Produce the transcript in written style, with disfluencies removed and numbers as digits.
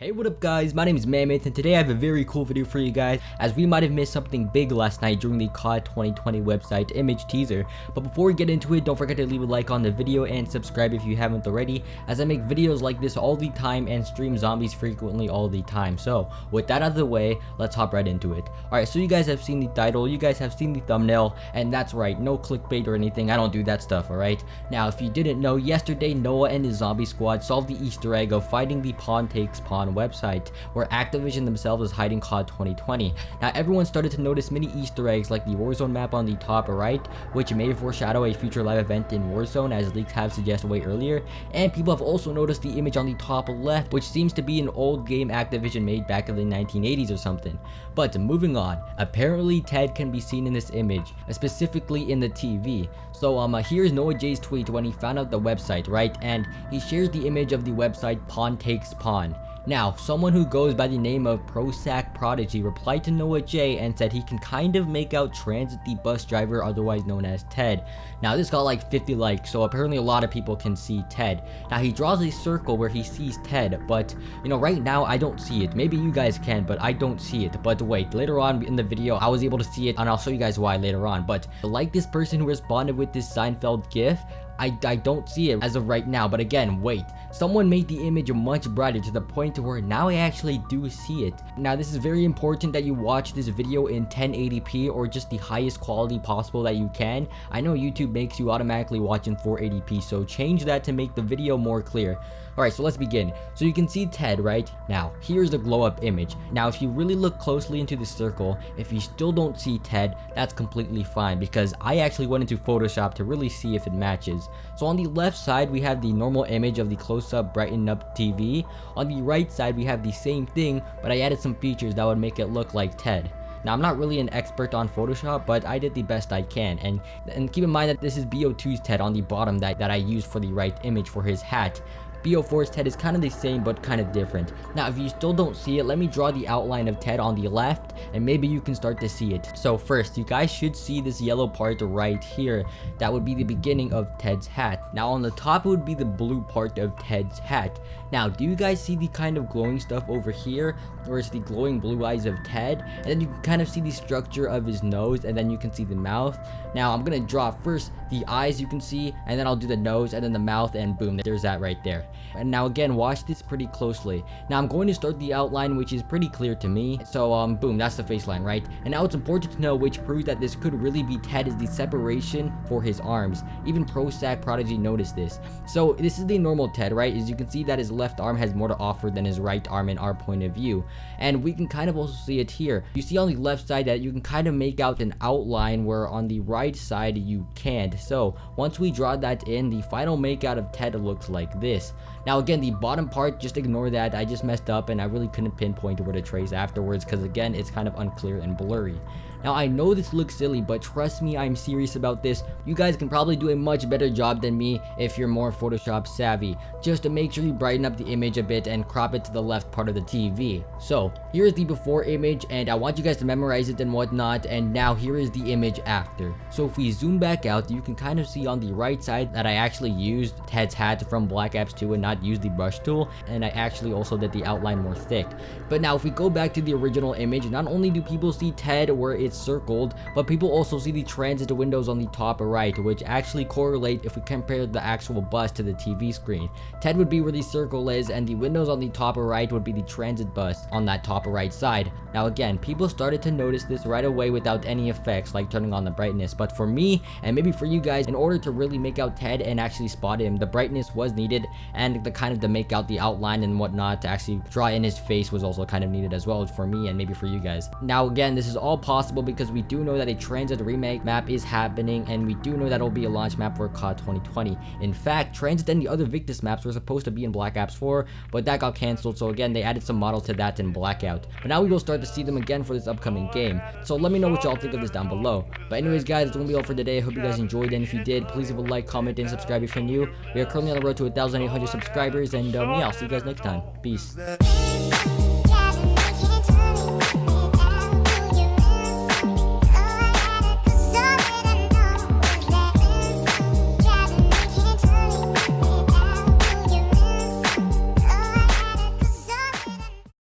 Hey, what up guys, my name is Mammoth and today I have a very cool video for you guys, as we might have missed something big last night during the COD 2020 website image teaser. But before we get into it, don't forget to leave a like on the video and subscribe if you haven't already, as I make videos like this all the time and stream zombies frequently all the time. So with that out of the way, let's hop right into it. Alright, so you guys have seen the title, you guys have seen the thumbnail, and that's right, no clickbait or anything, I don't do that stuff, alright? Now if you didn't know, yesterday Noah and his zombie squad solved the Easter egg of fighting the Pawn Takes Pawn website, where Activision themselves is hiding COD 2020. Now everyone started to notice many Easter eggs like the Warzone map on the top right, which may foreshadow a future live event in Warzone, as leaks have suggested way earlier, and people have also noticed the image on the top left, which seems to be an old game Activision made back in the 1980s or something. But moving on, apparently Ted can be seen in this image, specifically in the TV. So here's Noah J's tweet when he found out the website, right, and he shares the image of the website Pawn Takes Pawn. Now, someone who goes by the name of Prosac Prodigy replied to Noah J and said he can kind of make out Transit the bus driver, otherwise known as Ted. Now this got like 50 likes, so apparently a lot of people can see Ted. Now he draws a circle where he sees Ted, but you know, right now I don't see it. Maybe you guys can, but I don't see it. But wait, later on in the video I was able to see it, and I'll show you guys why later on. But like this person who responded with this Seinfeld gif, I don't see it as of right now. But again, wait, someone made the image much brighter to the point to where now I actually do see it. Now this is very important that you watch this video in 1080p or just the highest quality possible that you can. I know YouTube makes you automatically watch in 480p, so change that to make the video more clear. Alright, so let's begin. So you can see Ted, right? Now, here's the glow up image. Now, if you really look closely into the circle, if you still don't see Ted, that's completely fine, because I actually went into Photoshop to really see if it matches. So on the left side, we have the normal image of the close-up brightened up TV. On the right side, we have the same thing, but I added some features that would make it look like Ted. Now, I'm not really an expert on Photoshop, but I did the best I can, and keep in mind that this is BO2's Ted on the bottom that I used for the right image for his hat. BO4's Ted is kind of the same but kind of different. Now if you still don't see it, let me draw the outline of Ted on the left and maybe you can start to see it. So first, you guys should see this yellow part right here. That would be the beginning of Ted's hat. Now on the top it would be the blue part of Ted's hat. Now do you guys see the kind of glowing stuff over here, where it's the glowing blue eyes of Ted? And then you can kind of see the structure of his nose, and then you can see the mouth. Now I'm gonna draw first the eyes, you can see, and then I'll do the nose and then the mouth, and boom, there's that right there. And now again, watch this pretty closely. Now I'm going to start the outline, which is pretty clear to me. So boom, that's the face line, right? And now it's important to know, which proves that this could really be Ted, is the separation for his arms. Even Prosac Prodigy noticed this. So this is the normal Ted, right? As you can see that his left arm has more to offer than his right arm in our point of view. And we can kind of also see it here. You see on the left side that you can kind of make out an outline, where on the right side you can't. So once we draw that in, the final makeout of Ted looks like this. Now again, the bottom part, just ignore that. I just messed up and I really couldn't pinpoint where to trace afterwards, because again, it's kind of unclear and blurry. Now I know this looks silly, but trust me, I'm serious about this. You guys can probably do a much better job than me if you're more Photoshop savvy. Just to make sure you brighten up the image a bit and crop it to the left part of the TV. So here's the before image, and I want you guys to memorize it and whatnot. And now here is the image after. So if we zoom back out, you can kind of see on the right side that I actually used Ted's hat from Black Ops 2 and not used the brush tool, and I actually also did the outline more thick. But now if we go back to the original image, not only do people see Ted where it's circled, but people also see the transit windows on the top right, which actually correlate if we compare the actual bus to the TV screen. Ted would be where the circle is, and the windows on the top right would be the transit bus on that top right side. Now again, people started to notice this right away without any effects like turning on the brightness, but for me, and maybe for you guys, in order to really make out Ted and actually spot him, the brightness was needed, and the kind of to make out the outline and whatnot to actually draw in his face was also kind of needed as well for me and maybe for you guys. Now again, this is all possible because we do know that a Transit remake map is happening, and we do know that it'll be a launch map for COD 2020. In fact, Transit and the other Victus maps were supposed to be in Black Ops 4, but that got cancelled, so again, they added some models to that in Blackout. But now we will start to see them again for this upcoming game. So let me know what y'all think of this down below. But anyways guys, that's gonna be all for today. I hope you guys enjoyed, and if you did, please leave a like, comment, and subscribe if you're new. We are currently on the road to 1,800 subscribers, and yeah, I'll see you guys next time. Peace.